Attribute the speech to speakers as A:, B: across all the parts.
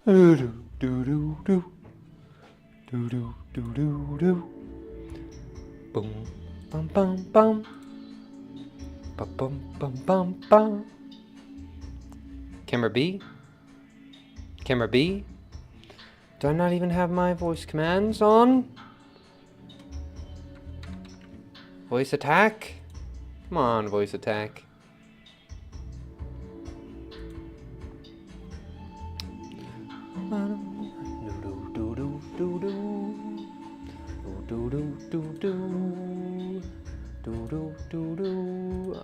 A: Do do do do do do do do do. Boom, bum bum bum, bum bum bum bum bum. Camera B. Camera B. Do I not even have my voice commands on? Voice attack? Come on, voice attack.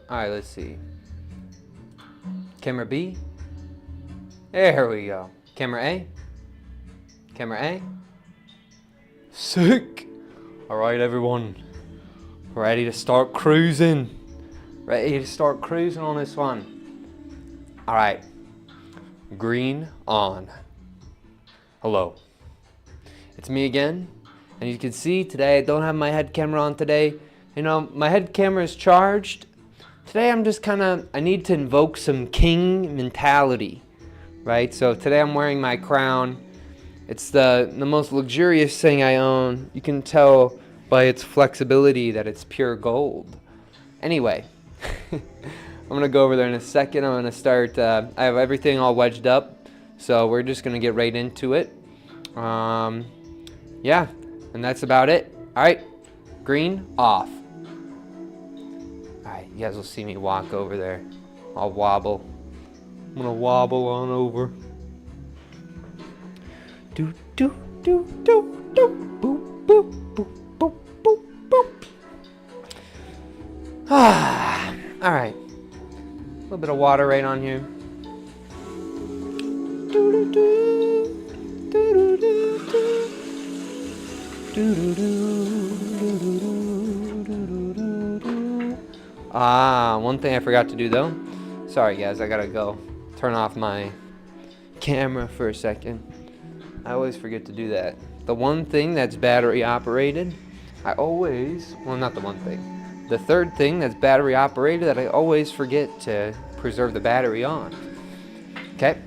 A: Alright, let's see. Camera B. There we go. Camera A. Camera A. Sick! Alright, everyone. Ready to start cruising. Ready to start cruising on this one. Alright. Green on. Hello. It's me again. And you can see today I don't have my head camera on today. You know, my head camera is charged. Today I'm just I need to invoke some king mentality. Right? So today I'm wearing my crown. It's the most luxurious thing I own. You can tell by its flexibility that it's pure gold. Anyway, I'm gonna go over there in a second. I'm gonna start, I have everything all wedged up, so we're just gonna get right into it. Yeah, and that's about it. All right, green off. All right, you guys will see me walk over there. I'll wobble. I'm gonna wobble on over. Do do do do do boop boop boop boop boop boop. Ah, all right. A little bit of water right on here. Do do do do do do do do do. Ah, one thing I forgot to do though. Sorry guys, I gotta go turn off my camera for a second. I always forget to do that. The one thing that's battery operated, I always, well, not the one thing. The third thing that's battery operated that I always forget to preserve the battery on. Okay,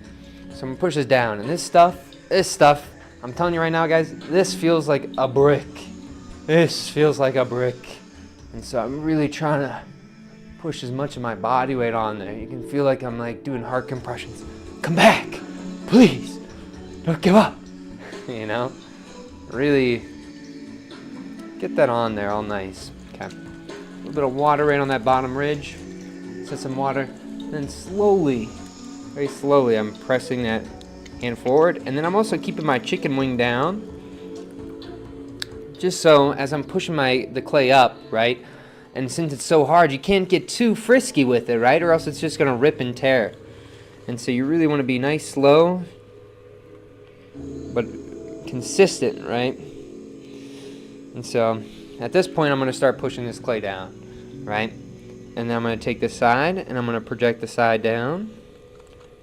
A: so I'm gonna push this down, and this stuff, I'm telling you right now, guys, this feels like a brick. This feels like a brick. And so I'm really trying to push as much of my body weight on there. You can feel like I'm like doing heart compressions. Come back, please, don't give up. You know, really get that on there all nice. Okay, a little bit of water right on that bottom ridge. Set some water, and then slowly, very slowly, I'm pressing that hand forward, and then I'm also keeping my chicken wing down, just so as I'm pushing the clay up, right? And since it's so hard, you can't get too frisky with it, right? Or else it's just gonna rip and tear. And so you really want to be nice, slow, but consistent, right? And so at this point I'm going to start pushing this clay down, right? And then I'm going to take this side and I'm going to project the side down.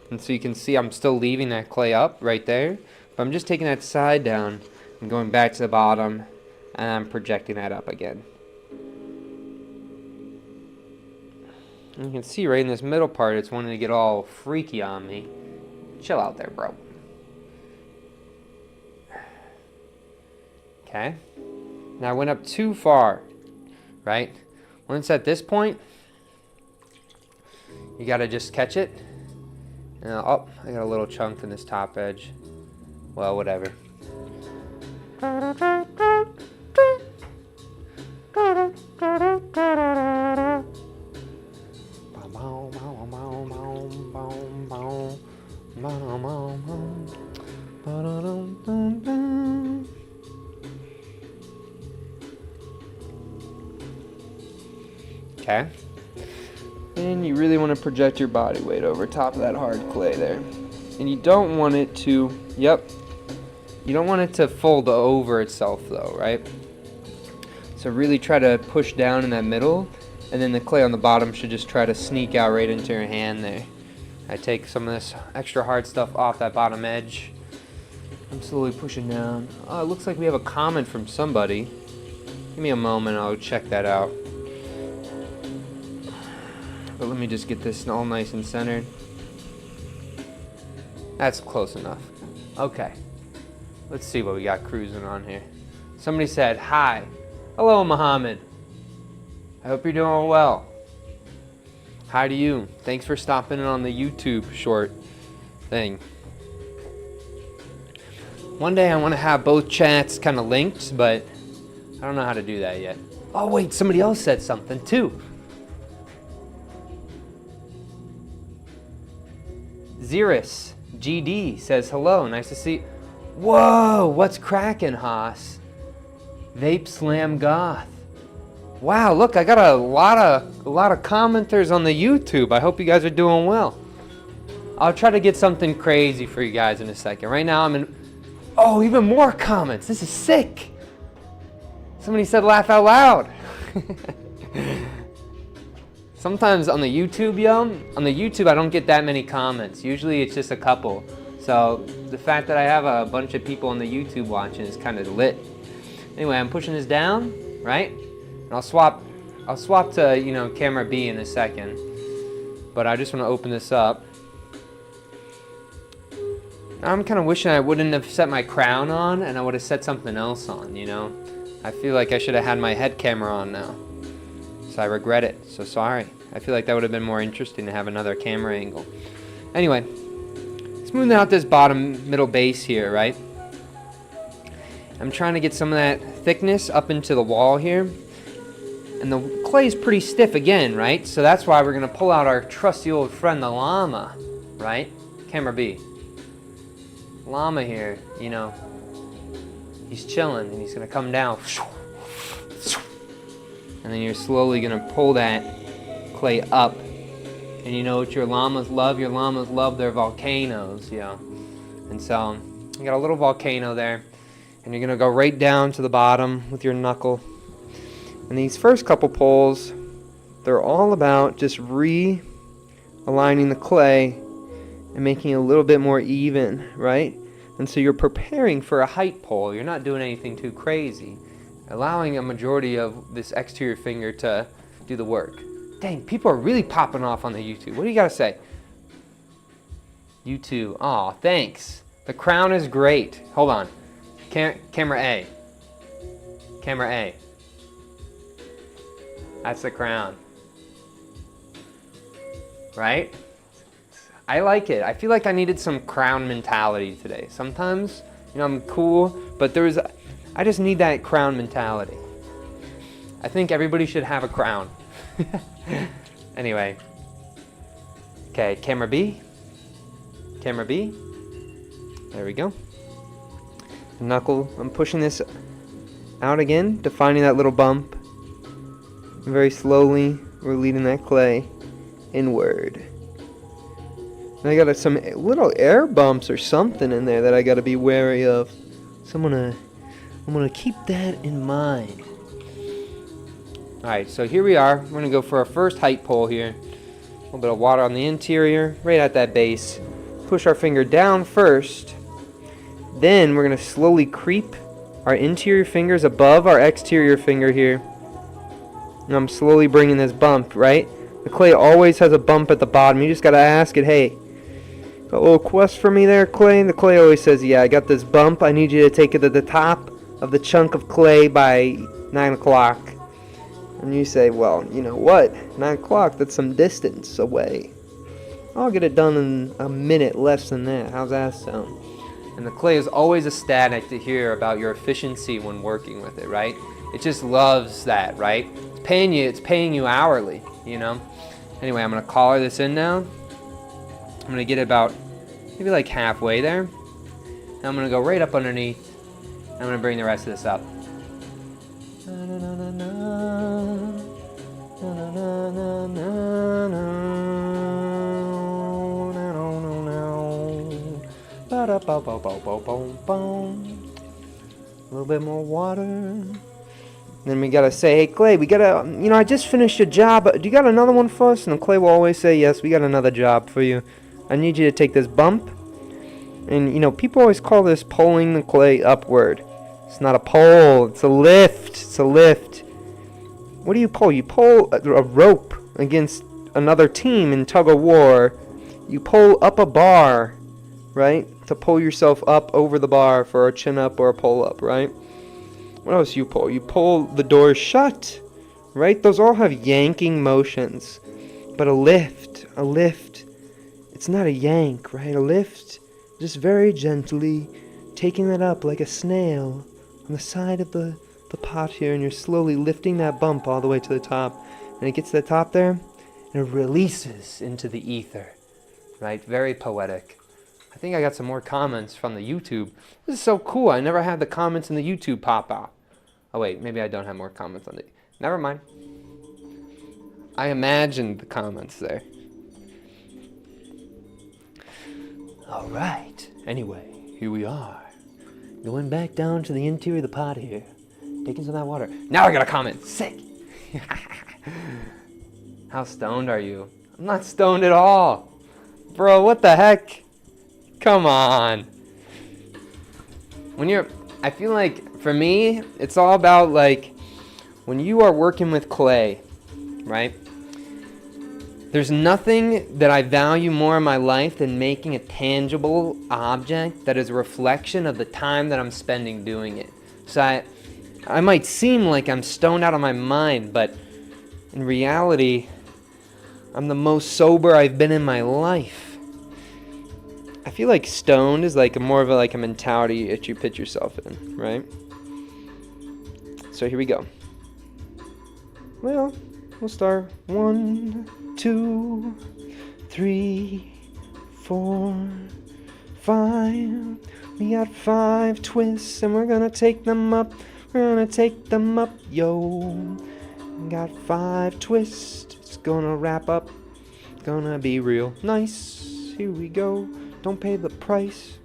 A: And so you can see I'm still leaving that clay up right there, but I'm just taking that side down and going back to the bottom, and I'm projecting that up again. And you can see right in this middle part it's wanting to get all freaky on me. Chill out there, bro. Okay, now I went up too far, right? When it's at this point, you gotta just catch it. And oh, I got a little chunk in this top edge. Well, whatever. Okay, and you really want to project your body weight over top of that hard clay there, and you don't want it to, you don't want it to fold over itself though, right? So really try to push down in that middle, and then the clay on the bottom should just try to sneak out right into your hand there. I take some of this extra hard stuff off that bottom edge. I'm slowly pushing down. Oh, it looks like we have a comment from somebody. Give me a moment, I'll check that out. But let me just get this all nice and centered. That's close enough. Okay. Let's see what we got cruising on here. Somebody said, hi. Hello, Muhammad. I hope you're doing well. Hi to you. Thanks for stopping in on the YouTube short thing. One day I want to have both chats kind of linked, but I don't know how to do that yet. Oh wait, somebody else said something too. Xeris GD says hello, nice to see. Whoa, what's cracking, Haas? Vape Slam Goth. Wow, look, I got a lot of commenters on the YouTube. I hope you guys are doing well. I'll try to get something crazy for you guys in a second. Right now I'm in. Oh, even more comments. This is sick. Somebody said laugh out loud. Sometimes on the YouTube, I don't get that many comments. Usually it's just a couple. So the fact that I have a bunch of people on the YouTube watching is kind of lit. Anyway, I'm pushing this down, right? And I'll swap to, camera B in a second. But I just want to open this up. I'm kind of wishing I wouldn't have set my crown on and I would have set something else on, I feel like I should have had my head camera on now. So I regret it. So sorry. I feel like that would have been more interesting to have another camera angle. Anyway, smoothing out this middle base here, right? I'm trying to get some of that thickness up into the wall here. And the clay is pretty stiff again, right? So that's why we're going to pull out our trusty old friend, the llama, right? Camera B. Llama here, he's chilling and he's going to come down. And then you're slowly going to pull that clay up. And you know what your llamas love? Your llamas love their volcanoes, And so you got a little volcano there. And you're going to go right down to the bottom with your knuckle. And these first couple pulls, they're all about just realigning the clay and making it a little bit more even, right? And so you're preparing for a height pull. You're not doing anything too crazy. Allowing a majority of this exterior finger to do the work. Dang, people are really popping off on the YouTube. What do you got to say? YouTube. Aw, thanks. The crown is great. Hold on. Camera A. Camera A. That's the crown. Right? I like it. I feel like I needed some crown mentality today. Sometimes, I'm cool, but I just need that crown mentality. I think everybody should have a crown. Anyway. Okay, camera B. Camera B. There we go. Knuckle. I'm pushing this out again, defining that little bump. Very slowly, we're leading that clay inward. And I got some little air bumps or something in there that I got to be wary of. So I'm gonna keep that in mind. All right, so here we are. We're gonna go for our first height pull here. A little bit of water on the interior, right at that base. Push our finger down first. Then we're gonna slowly creep our interior fingers above our exterior finger here. And I'm slowly bringing this bump, right? The clay always has a bump at the bottom. You just gotta ask it, hey, got a little quest for me there, clay? And the clay always says, yeah, I got this bump. I need you to take it to the top of the chunk of clay by 9 o'clock. And you say, well, you know what? 9 o'clock, that's some distance away. I'll get it done in a minute, less than that. How's that sound? And the clay is always ecstatic to hear about your efficiency when working with it, right? It just loves that, right? It's paying you hourly, Anyway, I'm going to collar this in now. I'm going to get it about maybe like halfway there. And I'm going to go right up underneath. I'm going to bring the rest of this up. A little bit more water. Then we gotta say, hey Clay, we gotta, I just finished a job. Do you got another one for us? And Clay will always say, yes, we got another job for you. I need you to take this bump. And, people always call this pulling the clay upward. It's not a pull, it's a lift. It's a lift. What do you pull? You pull a rope against another team in tug of war. You pull up a bar, right? To pull yourself up over the bar for a chin up or a pull up, right? What else you pull? You pull the door shut, right? Those all have yanking motions. But a lift, it's not a yank, right? A lift, just very gently taking that up like a snail on the side of the pot here, and you're slowly lifting that bump all the way to the top. And it gets to the top there, and it releases into the ether, right? Very poetic. I think I got some more comments from the YouTube. This is so cool. I never had the comments in the YouTube pop out. Oh wait, maybe I don't have more comments on the... Never mind. I imagined the comments there. Alright. Anyway, here we are. Going back down to the interior of the pot here. Taking some of that water. Now I got a comment. Sick! How stoned are you? I'm not stoned at all. Bro, what the heck? Come on. I feel like, for me, it's all about, like, when you are working with clay, right? There's nothing that I value more in my life than making a tangible object that is a reflection of the time that I'm spending doing it. So I might seem like I'm stoned out of my mind, but in reality, I'm the most sober I've been in my life. I feel like stoned is like more of a mentality that you put yourself in, right? So here we go. Well, we'll start 1, 2, 3, 4, 5. We got 5 twists, and we're gonna take them up. We're gonna take them up, yo. We got 5 twists. It's gonna wrap up. It's gonna be real nice. Here we go. Don't pay the price.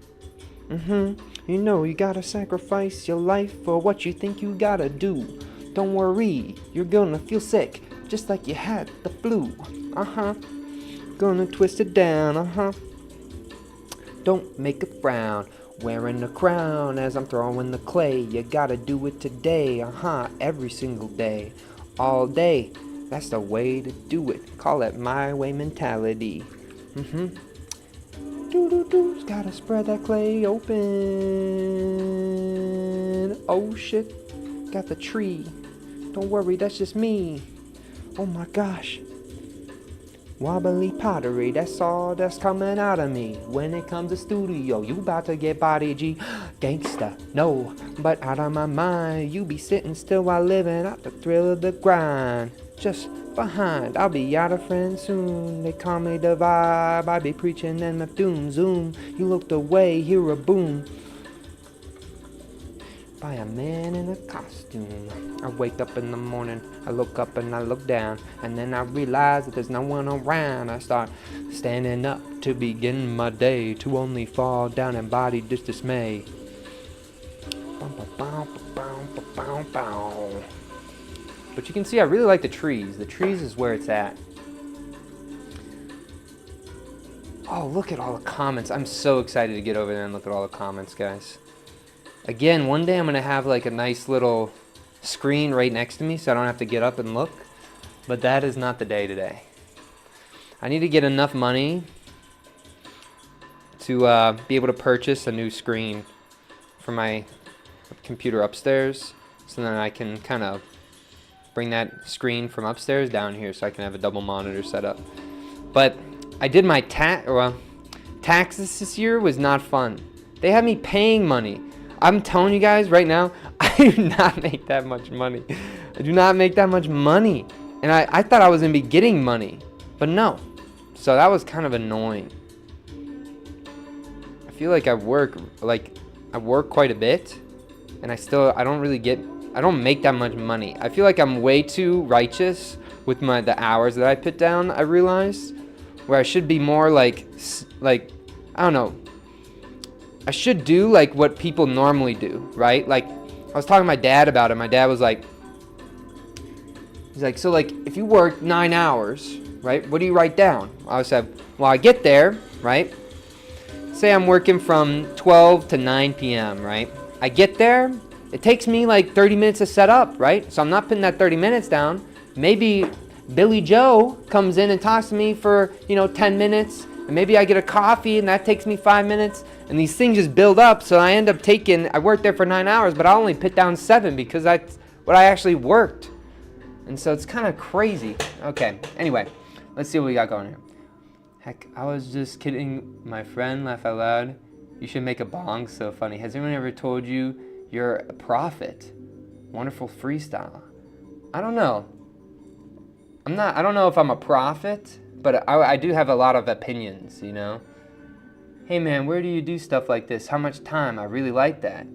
A: You know you gotta sacrifice your life for what you think you gotta do. Don't worry, you're gonna feel sick, just like you had the flu. Gonna twist it down, Don't make a frown, wearing a crown as I'm throwing the clay. You gotta do it today, every single day, all day. That's the way to do it. Call it my way mentality. Gotta spread that clay open. Oh shit, got the tree. Don't worry, that's just me. Oh my gosh. Wobbly pottery, that's all that's coming out of me. When it comes to studio, you about to get body G. Gangsta, no, but out of my mind. You be sitting still while living out the thrill of the grind. Just behind, I'll be out of friends soon. They call me the vibe, I be preaching in my doom. Zoom, you looked away, hear a boom by a man in a costume. I wake up in the morning, I look up and I look down, and then I realize that there's no one around. I start standing up to begin my day, to only fall down in body dismay. But you can see I really like the trees. The trees is where it's at. Oh, look at all the comments. I'm so excited to get over there and look at all the comments, guys. Again, one day I'm going to have like a nice little screen right next to me so I don't have to get up and look. But that is not the day today. I need to get enough money to be able to purchase a new screen for my computer upstairs. So then I can kind of bring that screen from upstairs down here so I can have a double monitor set up. But I did my taxes this year was not fun. They had me paying money. I'm telling you guys right now, I do not make that much money. I do not make that much money. And I thought I was going to be getting money, but no. So that was kind of annoying. I feel like I work quite a bit, and I don't make that much money. I feel like I'm way too righteous with the hours that I put down, I realized, where I should be more like I don't know. I should do like what people normally do, right? Like I was talking to my dad about it. My dad was like, he's like, so like if you work 9 hours, right? What do you write down? I said, well, I get there, right? Say I'm working from 12 to 9 p.m., right? I get there. It takes me like 30 minutes to set up, right? So I'm not putting that 30 minutes down. Maybe Billy Joe comes in and talks to me for, 10 minutes, and maybe I get a coffee and that takes me 5 minutes, and these things just build up. So I end up I worked there for 9 hours, but I only put down 7 because that's what I actually worked. And so it's kind of crazy. Okay, anyway, let's see what we got going here. Heck, I was just kidding. My friend, laugh out loud. You should make a bong, so funny. Has anyone ever told you you're a prophet? Wonderful freestyle. I don't know. I don't know if I'm a prophet, but I do have a lot of opinions, you know? Hey man, where do you do stuff like this? How much time? I really like that.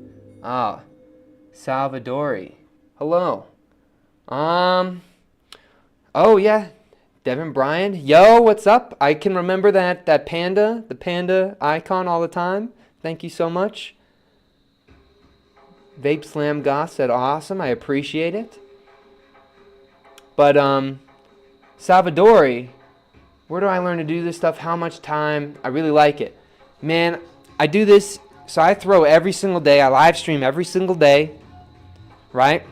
A: Ah, Salvadori. Hello. Oh yeah, Devin Bryan. Yo, what's up? I can remember the panda icon all the time. Thank you so much. Vape Slam Goss said awesome. I appreciate it. But Salvadori, where do I learn to do this stuff? How much time? I really like it. Man, I do this, so I throw every single day. I live stream every single day, right?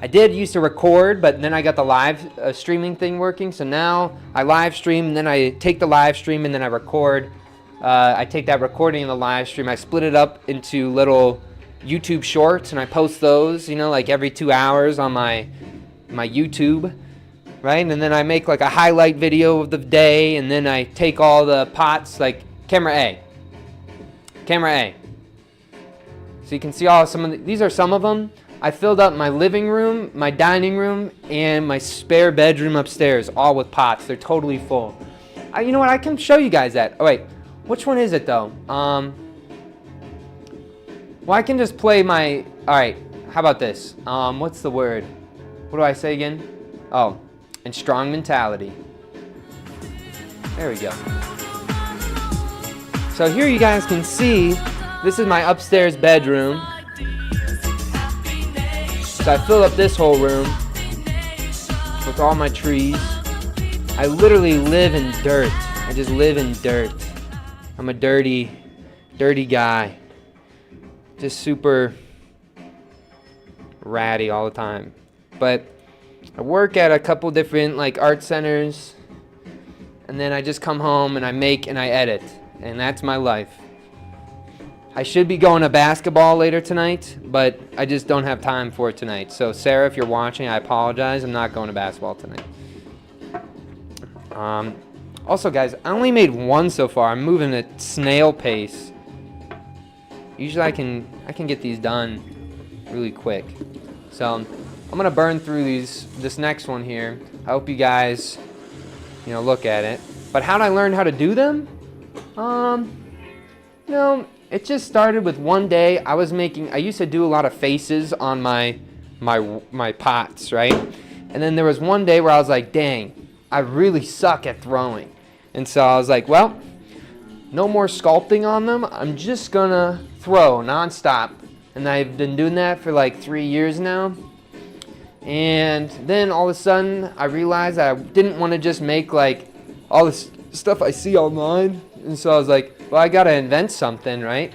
A: I did used to record, but then I got the live streaming thing working. So now I live stream, and then I take the live stream, and then I record. I take that recording and the live stream. I split it up into little YouTube shorts, and I post those, you know, like every 2 hours on my YouTube, right? And then I make like a highlight video of the day, and then I take all the pots, like camera A. So you can see these are some of them. I filled up my living room, my dining room, and my spare bedroom upstairs, all with pots. They're totally full. You know what? I can show you guys that. Oh wait, which one is it though? Well, I can just play my. All right. How about this? What's the word? What do I say again? Oh, and strong mentality. There we go. So here you guys can see, this is my upstairs bedroom. So I filled up this whole room with all my trees. I literally live in dirt. I just live in dirt. I'm a dirty guy. Just super ratty all the time. But I work at a couple different like art centers, and then I just come home and I make and I edit, and that's my life. I should be going to basketball later tonight, but I just don't have time for it tonight. So Sarah, if you're watching, I apologize. I'm not going to basketball tonight. Also guys, I only made one so far. I'm moving at snail pace. Usually I can get these done really quick. So I'm gonna burn through this next one here. I hope you guys, look at it. But how did I learn how to do them? It just started with one day. I used to do a lot of faces on my pots, right? And then there was one day where I was like, dang, I really suck at throwing. And so I was like, well, no more sculpting on them. I'm just gonna throw nonstop. And I've been doing that for like 3 years now. And then all of a sudden I realized I didn't want to just make like all this stuff I see online. And so I was like, well, I gotta invent something, right?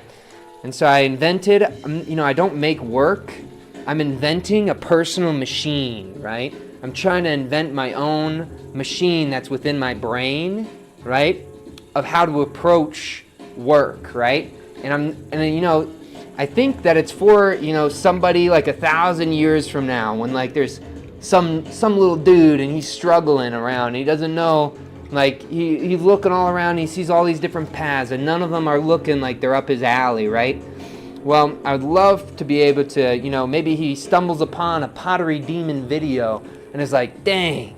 A: And so I invented, I don't make work. I'm inventing a personal machine, right? I'm trying to invent my own machine that's within my brain, right? Of how to approach work, right? I think that it's for, somebody like 1,000 years from now, when like there's some little dude and he's struggling around and he doesn't know, like he's looking all around and he sees all these different paths and none of them are looking like they're up his alley, right? Well, I would love to be able to, maybe he stumbles upon a Pottery Demo video and is like, dang,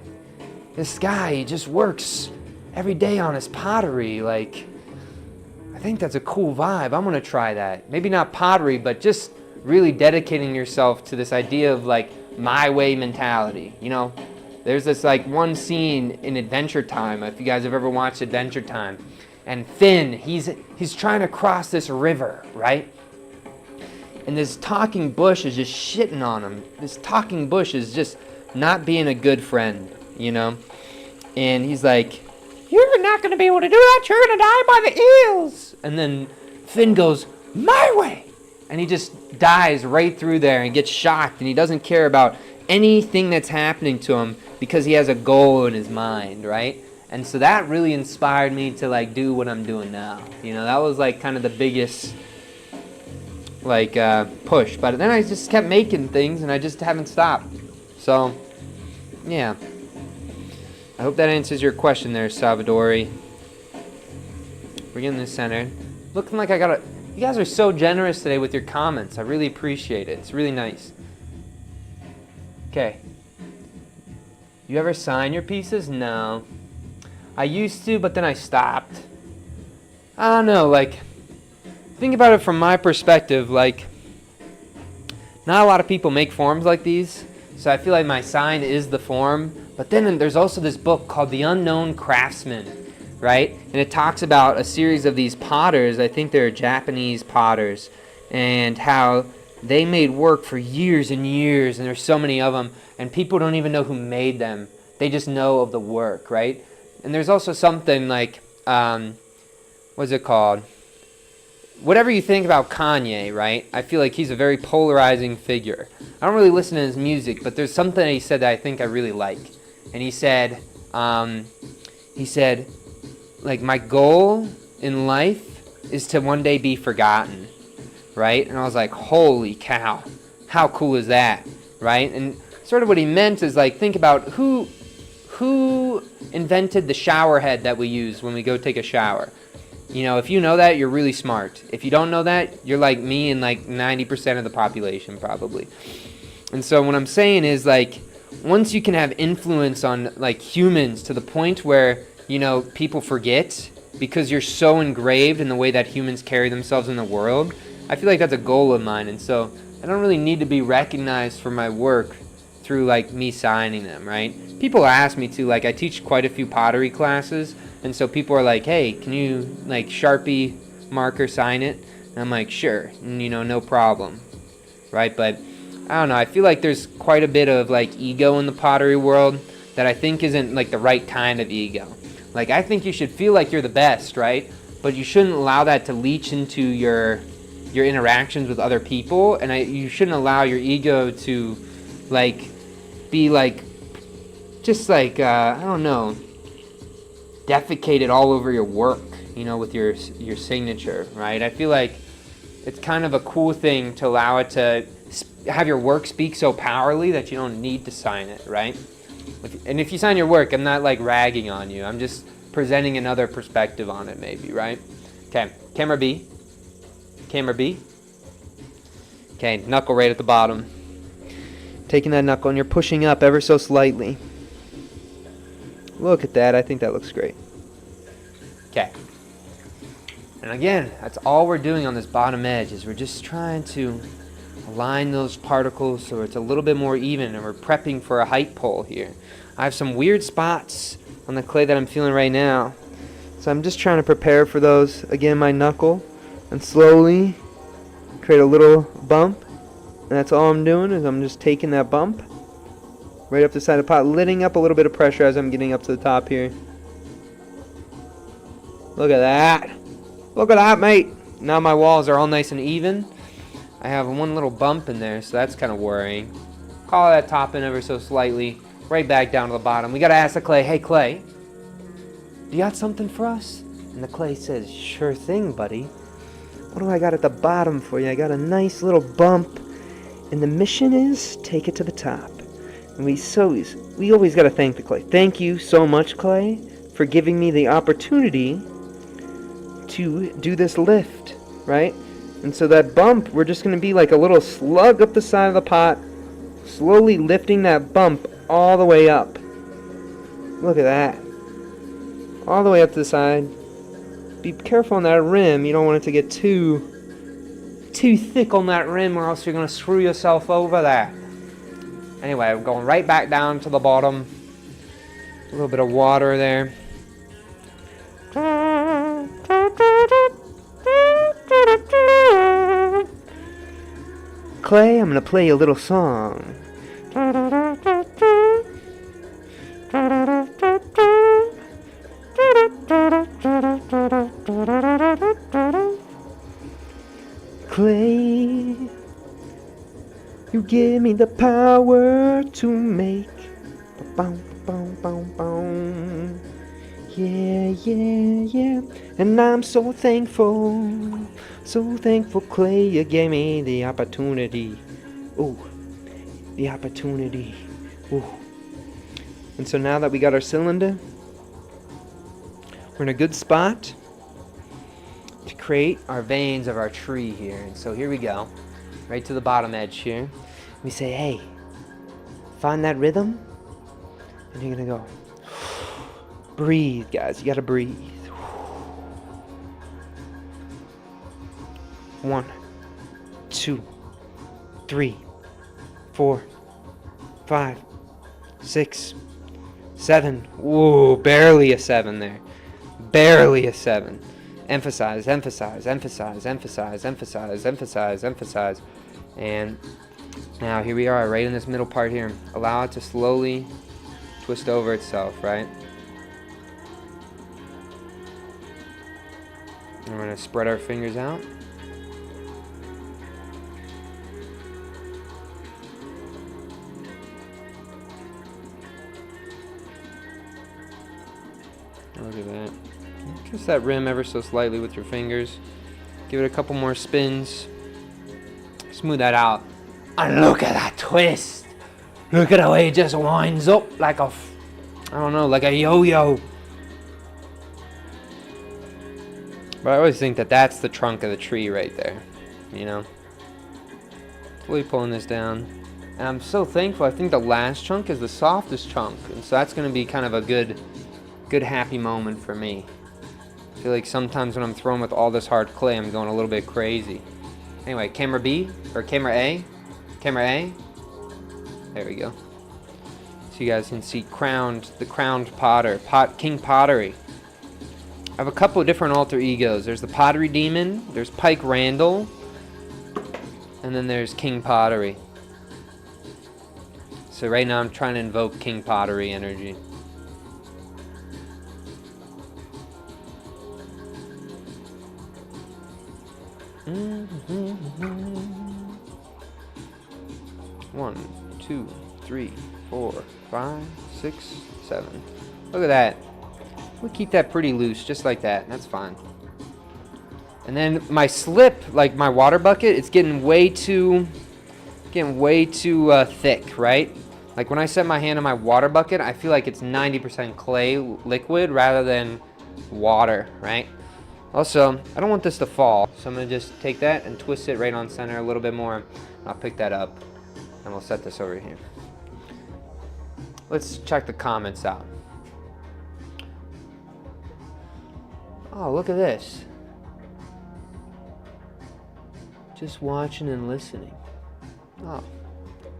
A: this guy, he just works every day on his pottery, like, I think that's a cool vibe. I'm gonna try that. Maybe not pottery, but just really dedicating yourself to this idea of like my way mentality. There's this like one scene in Adventure Time, if you guys have ever watched Adventure Time, and Finn, he's trying to cross this river, right? And this talking bush is just shitting on him. This talking bush is just not being a good friend, And he's like, you're not going to be able to do that. You're going to die by the eels. And then Finn goes, my way. And he just dies right through there and gets shocked. And he doesn't care about anything that's happening to him because he has a goal in his mind, right? And so that really inspired me to like do what I'm doing now. You know, that was like kind of the biggest like push. But then I just kept making things and I just haven't stopped. So yeah, I hope that answers your question there, Salvadori. We're getting this centered. Looking like I got it. You guys are so generous today with your comments. I really appreciate it. It's really nice. Okay. You ever sign your pieces? No. I used to, but then I stopped. I don't know, like, think about it from my perspective, like, not a lot of people make forms like these, so I feel like my sign is the form, but then there's also this book called The Unknown Craftsman, right? And it talks about a series of these potters, I think they're Japanese potters, and how they made work for years and years, and there's so many of them, and people don't even know who made them. They just know of the work, right? And there's also something like, what's it called? Whatever you think about Kanye, right? I feel like he's a very polarizing figure. I don't really listen to his music, but there's something he said that I think I really like. And he said, like, my goal in life is to one day be forgotten, right? And I was like, holy cow, how cool is that, right? And sort of what he meant is like, think about who invented the shower head that we use when we go take a shower. You know, if you know that, you're really smart. If you don't know that, you're like me and like 90% of the population probably. And so what I'm saying is like, once you can have influence on like humans to the point where, you know, people forget because you're so engraved in the way that humans carry themselves in the world, I feel like that's a goal of mine. And so I don't really need to be recognized for my work through like me signing them, right? People ask me to, like, I teach quite a few pottery classes, and so people are like, hey, can you like Sharpie marker sign it? And I'm like, sure, and, you know, no problem, right? But I don't know, I feel like there's quite a bit of like ego in the pottery world that I think isn't like the right kind of ego. Like, I think you should feel like you're the best, right? But you shouldn't allow that to leach into your interactions with other people, and you shouldn't allow your ego to like be like just like I don't know, defecated all over your work, you know, with your signature, right? I feel like it's kind of a cool thing to allow it to have your work speak so powerfully that you don't need to sign it, right? And if you sign your work, I'm not like ragging on you. I'm just presenting another perspective on it, maybe, right? Okay, camera B. Camera B. Okay, knuckle right at the bottom. Taking that knuckle and you're pushing up ever so slightly. Look at that. I think that looks great. Okay. And again, that's all we're doing on this bottom edge is we're just trying to align those particles so it's a little bit more even, and we're prepping for a height pull here. I have some weird spots on the clay that I'm feeling right now, so I'm just trying to prepare for those. Again, my knuckle, and slowly create a little bump, and that's all I'm doing is I'm just taking that bump right up the side of the pot, letting up a little bit of pressure as I'm getting up to the top here. Look at that. Look at that, mate. Now my walls are all nice and even. I have one little bump in there, so that's kind of worrying. Call that top in ever so slightly. Right back down to the bottom. We got to ask the clay, hey, clay, do you got something for us? And the clay says, sure thing, buddy. What do I got at the bottom for you? I got a nice little bump. And the mission is, take it to the top. And we always got to thank the clay. Thank you so much, clay, for giving me the opportunity to do this lift, right? And so that bump, we're just going to be like a little slug up the side of the pot, slowly lifting that bump all the way up. Look at that. All the way up to the side. Be careful on that rim. You don't want it to get too thick on that rim, or else you're going to screw yourself over there. Anyway, I'm going right back down to the bottom. A little bit of water there. Clay, I'm going to play you a little song. Clay, you give me the power to make. Yeah, yeah, yeah. And I'm so thankful. So thankful, Clay, you gave me the opportunity. Ooh, the opportunity. Ooh. And so now that we got our cylinder, we're in a good spot to create our veins of our tree here. And so here we go, right to the bottom edge here. We say, hey, find that rhythm, and you're gonna go. Breathe, guys, you gotta breathe. 1, 2, 3, 4, 5, 6, 7. Whoa, barely a 7 there. Barely a 7. Emphasize, emphasize, emphasize, emphasize, emphasize, emphasize, emphasize. And now here we are, right in this middle part here. Allow it to slowly twist over itself, right? And we're going to spread our fingers out. Look at that. Twist that rim ever so slightly with your fingers. Give it a couple more spins. Smooth that out. And look at that twist. Look at the way it just winds up like a, I don't know, like a yo-yo. But I always think that that's the trunk of the tree right there, you know? Slowly pulling this down. And I'm so thankful. I think the last chunk is the softest chunk. And so that's going to be kind of a good happy moment for me. I feel like sometimes when I'm throwing with all this hard clay, I'm going a little bit crazy. Anyway, camera B, or camera A. Camera A. There we go. So you guys can see the crowned potter, King Pottery. I have a couple of different alter egos. There's the Pottery Demon, there's Pike Randall, and then there's King Pottery. So right now I'm trying to invoke King Pottery energy. One, 2, 3, 4, 5, 6, 7. Look at that. We'll keep that pretty loose, just like that. That's fine. And then my slip, like my water bucket, it's getting way too thick, right? Like when I set my hand on my water bucket, I feel like it's 90% clay liquid rather than water, right? Also, I don't want this to fall, so I'm gonna just take that and twist it right on center a little bit more. I'll pick that up, and we'll set this over here. Let's check the comments out. Oh, look at this. Just watching and listening. Oh,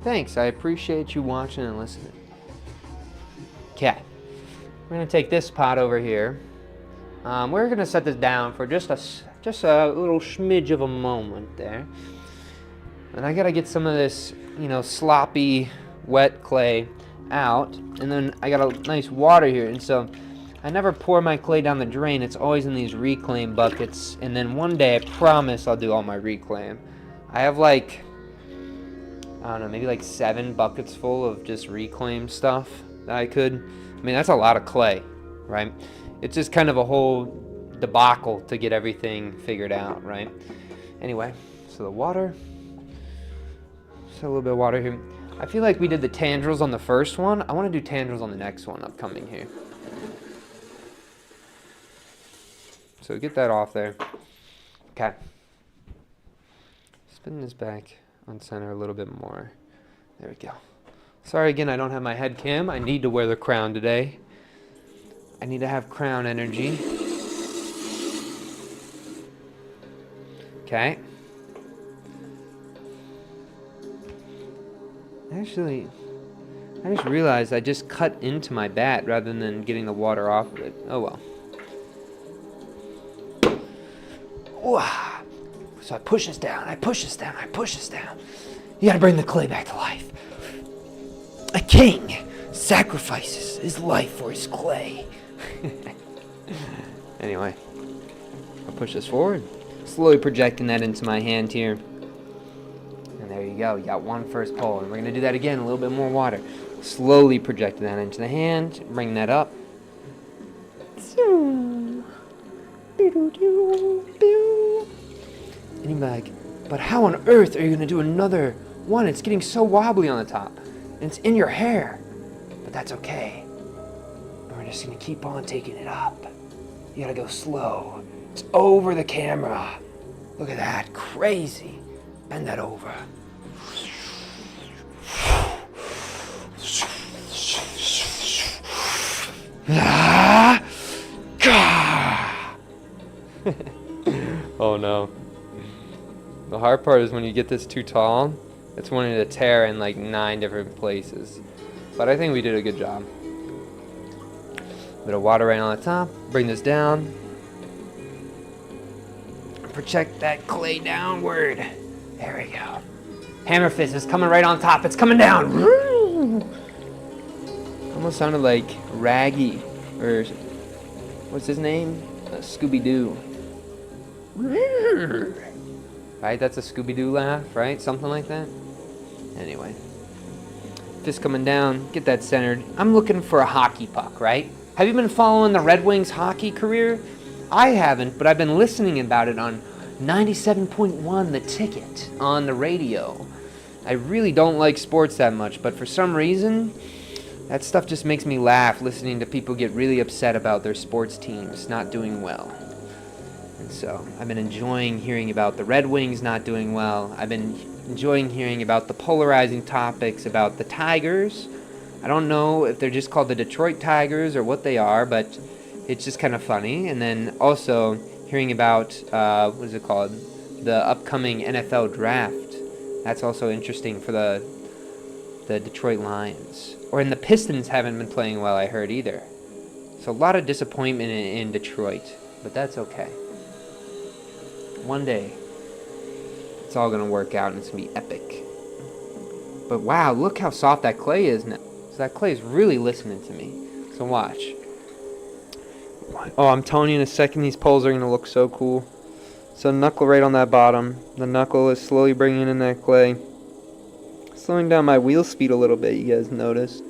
A: thanks. I appreciate you watching and listening. Okay, we're gonna take this pot over here. We're gonna set this down for just a little smidge of a moment there. And I gotta get some of this, you know, sloppy, wet clay out. And then I got a nice water here. And so I never pour my clay down the drain. It's always in these reclaim buckets. And then one day, I promise I'll do all my reclaim. I have like, I don't know, maybe like 7 buckets full of just reclaim stuff that I could. I mean, that's a lot of clay, right? It's just kind of a whole debacle to get everything figured out, right? Anyway, so the water. So a little bit of water here. I feel like we did the tendrils on the first one. I want to do tendrils on the next one upcoming here. So get that off there. Okay. Spin this back on center a little bit more. There we go. Sorry again, I don't have my head cam. I need to wear the crown today. I need to have crown energy. Okay. Actually, I just realized I just cut into my bat rather than getting the water off of it. Oh well. So I push this down, I push this down, I push this down. You gotta bring the clay back to life. A king sacrifices his life for his clay. Anyway, I'll push this forward, slowly projecting that into my hand here. And there you go, you got one first pull. And we're gonna do that again, a little bit more water. Slowly projecting that into the hand, bring that up. And you're like, but how on earth are you going to do another one? It's getting so wobbly on the top. And it's in your hair. But that's okay. And we're just going to keep on taking it up. You got to go slow. It's over the camera. Look at that. Crazy. Bend that over. Oh no. The hard part is when you get this too tall, it's wanting to tear in like 9 different places. But I think we did a good job. Bit of water right on the top. Bring this down. Project that clay downward. There we go. Hammer fist is coming right on top. It's coming down. Almost sounded like Raggy, or what's his name? Scooby-Doo. Right? That's a Scooby-Doo laugh, right? Something like that. Anyway. Fist coming down. Get that centered. I'm looking for a hockey puck, right? Have you been following the Red Wings hockey career? I haven't, but I've been listening about it on 97.1 The Ticket on the radio. I really don't like sports that much, but for some reason, that stuff just makes me laugh, listening to people get really upset about their sports teams not doing well. And so I've been enjoying hearing about the Red Wings not doing well. I've been enjoying hearing about the polarizing topics about the Tigers. I don't know if they're just called the Detroit Tigers or what they are, but it's just kind of funny. And then also hearing about, what is it called? The upcoming NFL draft. That's also interesting for the Detroit Lions. And the Pistons haven't been playing well, I heard, either. So a lot of disappointment in Detroit, but that's okay. One day, it's all going to work out and it's going to be epic. But wow, look how soft that clay is now. So that clay is really listening to me. So watch. Oh, I'm telling you in a second, these poles are going to look so cool. So knuckle right on that bottom. The knuckle is slowly bringing in that clay. Slowing down my wheel speed a little bit, you guys noticed.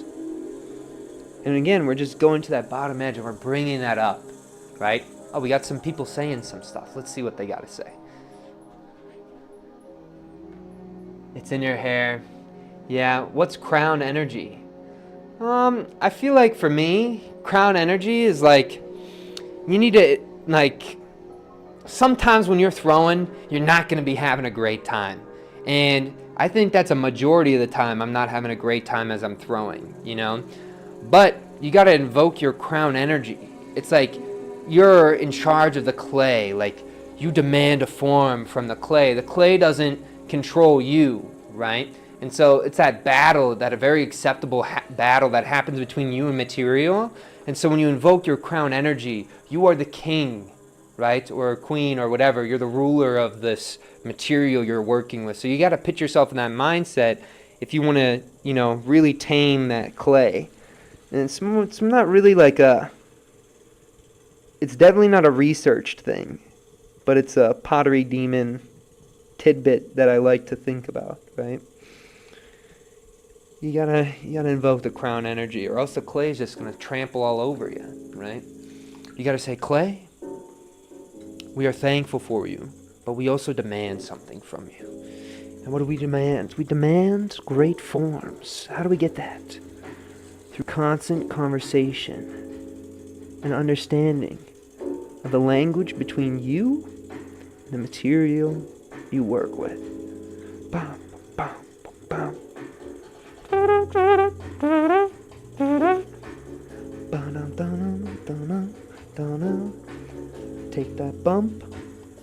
A: And again, we're just going to that bottom edge and we're bringing that up, right? Oh, we got some people saying some stuff. Let's see what they got to say. It's in your hair. Yeah, what's crown energy? I feel like for me, crown energy is like, you need to, like, sometimes when you're throwing, you're not going to be having a great time. And I think that's a majority of the time I'm not having a great time as I'm throwing, you know? But you got to invoke your crown energy. It's like you're in charge of the clay. Like, you demand a form from the clay. The clay doesn't control you, right? And so it's that battle, that a very acceptable battle that happens between you and material. And so when you invoke your crown energy, you are the king, right? Or queen or whatever. You're the ruler of this material you're working with. So you got to put yourself in that mindset if you want to, you know, really tame that clay. And it's not really like it's definitely not a researched thing, but it's a Pottery Demo tidbit that I like to think about, right? You gotta invoke the crown energy, or else the clay is just gonna trample all over you, right? You gotta say, clay, we are thankful for you, but we also demand something from you. And what do we demand? We demand great forms. How do we get that? Through constant conversation and understanding of the language between you and the material you work with. Bam, bam, bam. Take that bump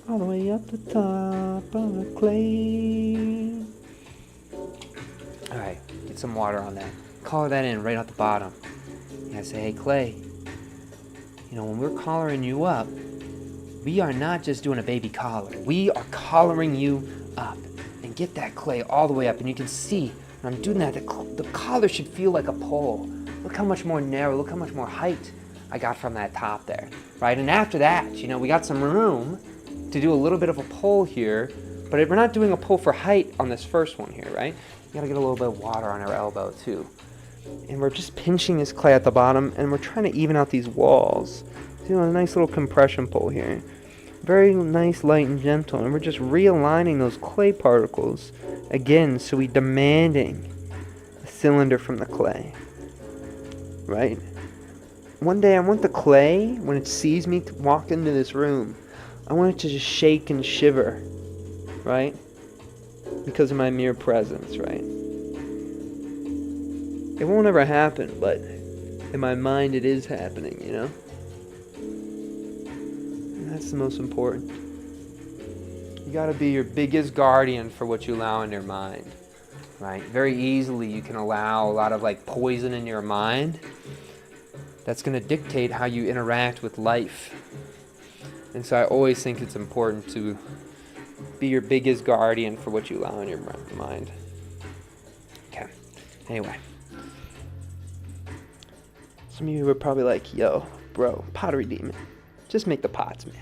A: all the way up the top of the clay. Alright, get some water on that. Collar that in right at the bottom. You gotta say, hey clay, you know, when we're collaring you up, we are not just doing a baby collar. We are collaring you up. And get that clay all the way up. And you can see, when I'm doing that, the collar should feel like a pole. Look how much more narrow, look how much more height I got from that top there, right? And after that, you know, we got some room to do a little bit of a pole here, but we're not doing a pole for height on this first one here, right? You gotta get a little bit of water on our elbow too. And we're just pinching this clay at the bottom, and we're trying to even out these walls. See, a nice little compression pole here. Very nice, light, and gentle. And we're just realigning those clay particles again, so we're demanding a cylinder from the clay, right? One day I want the clay, when it sees me walk into this room, I want it to just shake and shiver, right? Because of my mere presence, right? It won't ever happen, but in my mind it is happening, you know? And that's the most important. You gotta be your biggest guardian for what you allow in your mind, right? Very easily you can allow a lot of like poison in your mind. That's gonna dictate how you interact with life. And so I always think it's important to be your biggest guardian for what you allow in your mind. Okay, anyway. Some of you are probably like, yo, bro, Pottery Demon, just make the pots, man.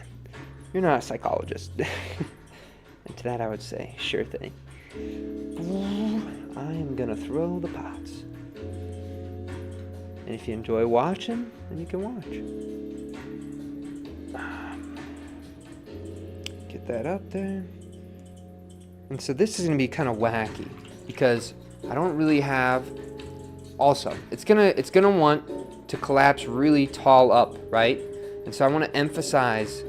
A: You're not a psychologist. And to that I would say, sure thing. I am gonna throw the pots. And if you enjoy watching, then you can watch. Get that up there. And so this is gonna be kind of wacky because I don't really have. Also, it's gonna want to collapse really tall up, right? And so I want to emphasize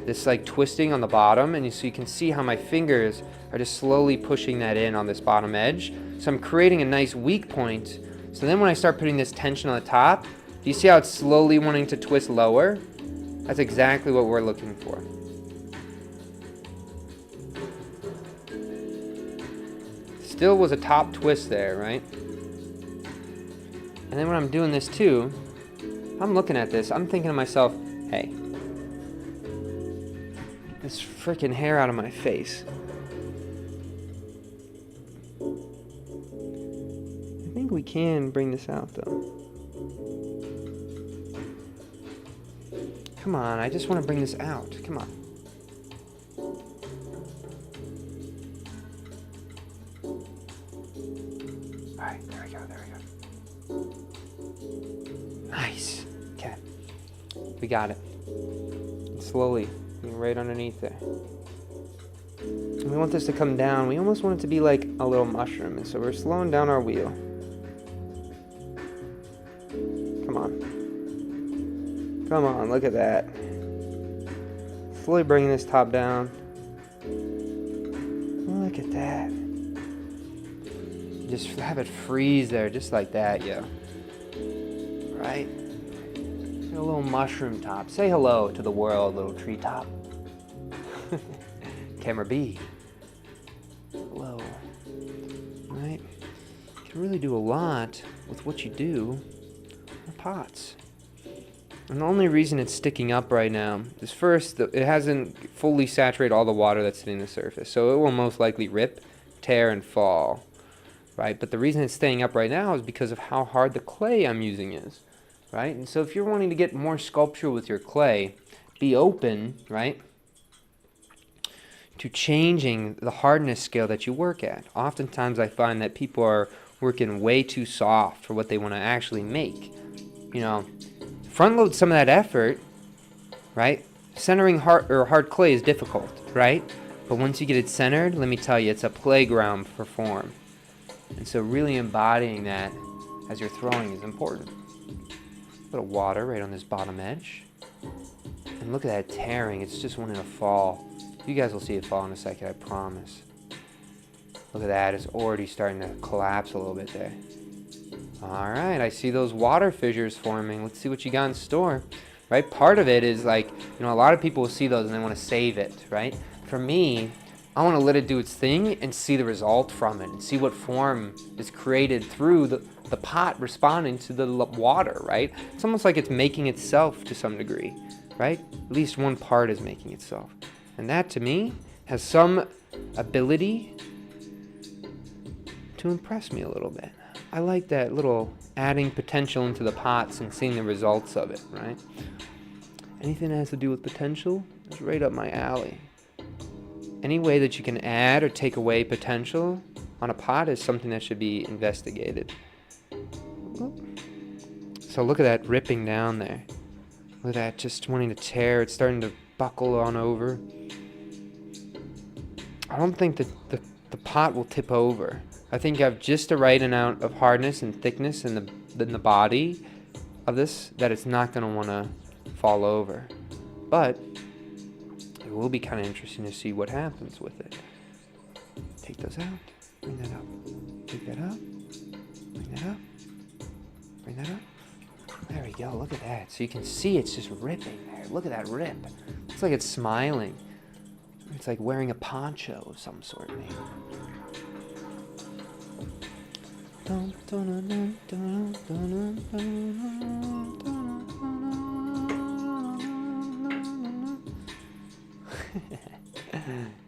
A: this like twisting on the bottom, and so you can see how my fingers are just slowly pushing that in on this bottom edge. So I'm creating a nice weak point. So then when I start putting this tension on the top, do you see how it's slowly wanting to twist lower? That's exactly what we're looking for. Still was a top twist there, right? And then when I'm doing this too, I'm looking at this, I'm thinking to myself, hey, this freaking hair out of my face. I think we can bring this out though. Come on, I just want to bring this out. Come on. Alright, there we go, there we go. Nice. Okay. We got it. And slowly, right underneath there. And we want this to come down. We almost want it to be like a little mushroom. And so we're slowing down our wheel. Come on. Come on, look at that. Slowly bringing this top down. Look at that. Just have it freeze there, just like that, yeah. Right? A little mushroom top. Say hello to the world, little tree top. Camera B. Hello. Right? You can really do a lot with what you do in pots. And the only reason it's sticking up right now is first, it hasn't fully saturated all the water that's sitting on the surface. So it will most likely rip, tear, and fall. Right? But the reason it's staying up right now is because of how hard the clay I'm using is. Right? And so if you're wanting to get more sculpture with your clay, be open, right, to changing the hardness scale that you work at. Oftentimes I find that people are working way too soft for what they want to actually make. You know, front load some of that effort, right? Centering hard clay is difficult, right? But once you get it centered, let me tell you, it's a playground for form. And so really embodying that as you're throwing is important. A little water right on this bottom edge. And look at that tearing. It's just wanting to fall. You guys will see it fall in a second, I promise. Look at that. It's already starting to collapse a little bit there. Alright, I see those water fissures forming. Let's see what you got in store. Right? Part of it is like, you know, a lot of people will see those and they want to save it, right? For me, I want to let it do its thing and see the result from it and see what form is created through the pot responding to the water, right? It's almost like it's making itself to some degree, right? At least one part is making itself. And that, to me, has some ability to impress me a little bit. I like that little adding potential into the pots and seeing the results of it, right? Anything that has to do with potential is right up my alley. Any way that you can add or take away potential on a pot is something that should be investigated. So look at that ripping down there. Look at that just wanting to tear. It's starting to buckle on over. I don't think that the pot will tip over. I think I have just the right amount of hardness and thickness in the body of this that it's not going to want to fall over. But it will be kind of interesting to see what happens with it. Take those out. Bring that up. Take that up. Bring that up. Bring that up. There we go. Look at that. So you can see it's just ripping there. Look at that rip. Looks like it's smiling. It's like wearing a poncho of some sort, maybe.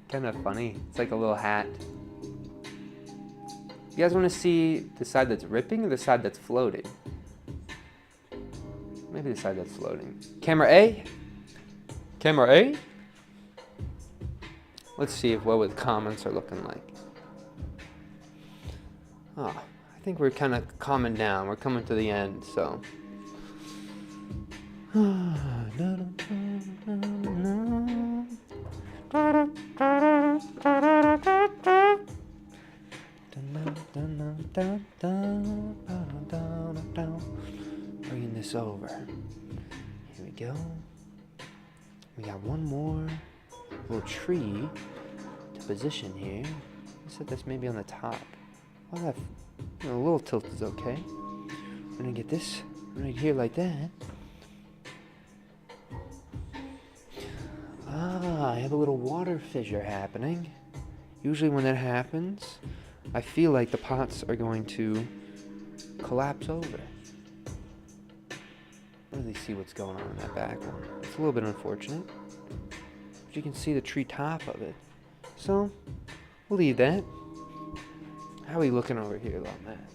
A: Kind of funny. It's like a little hat. You guys want to see the side that's ripping or the side that's floating? Maybe the side that's floating. Camera A? Camera A? Let's see what the comments are looking like. Oh, I think we're kind of calming down. We're coming to the end, so. Bringing this over. Here we go. We got one more little tree to position here. I said that's maybe on the top. Well, that, a little tilt is okay. We're gonna get this right here like that. Ah, I have a little water fissure happening. Usually when that happens, I feel like the pots are going to collapse over. Really see what's going on in that back one. It's a little bit unfortunate, but you can see the tree top of it. So we'll leave that. How are we looking over here on that?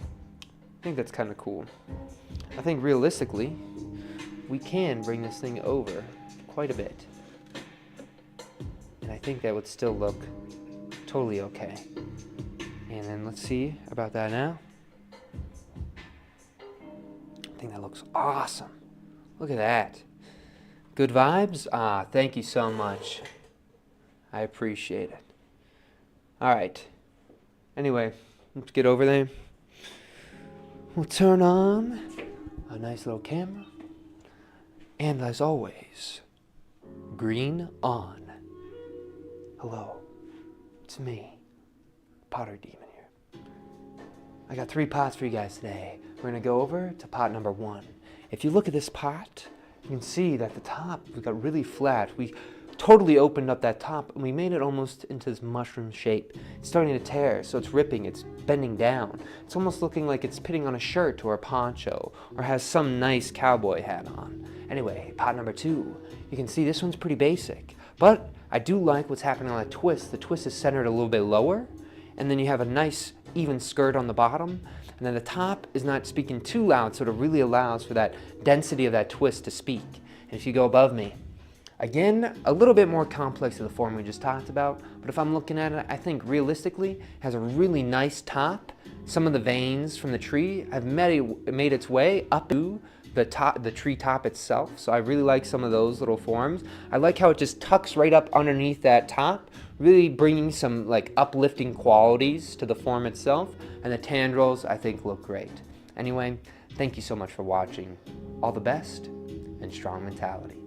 A: I think that's kind of cool. I think realistically, we can bring this thing over quite a bit. And I think that would still look totally okay. And then let's see about that now. I think that looks awesome. Look at that. Good vibes? Ah, thank you so much. I appreciate it. All right. Anyway, let's get over there. We'll turn on a nice little camera. And as always, green on. Hello, it's me, Pottery Demon here. I got 3 pots for you guys today. We're gonna go over to pot number 1. If you look at this pot, you can see that the top, we got really flat. We totally opened up that top and we made it almost into this mushroom shape. It's starting to tear, so it's ripping, it's bending down. It's almost looking like it's pitting on a shirt or a poncho or has some nice cowboy hat on. Anyway, pot number 2, you can see this one's pretty basic, but I do like what's happening on that twist. The twist is centered a little bit lower, and then you have a nice even skirt on the bottom, and then the top is not speaking too loud, so it really allows for that density of that twist to speak. And if you go above me, again, a little bit more complex to the form we just talked about, but if I'm looking at it, I think realistically it has a really nice top. Some of the veins from the tree have made its way up to the tree top itself, so I really like some of those little forms. I like how it just tucks right up underneath that top, really bringing some like uplifting qualities to the form itself, and the tendrils I think look great. Anyway, thank you so much for watching. All the best and strong mentality.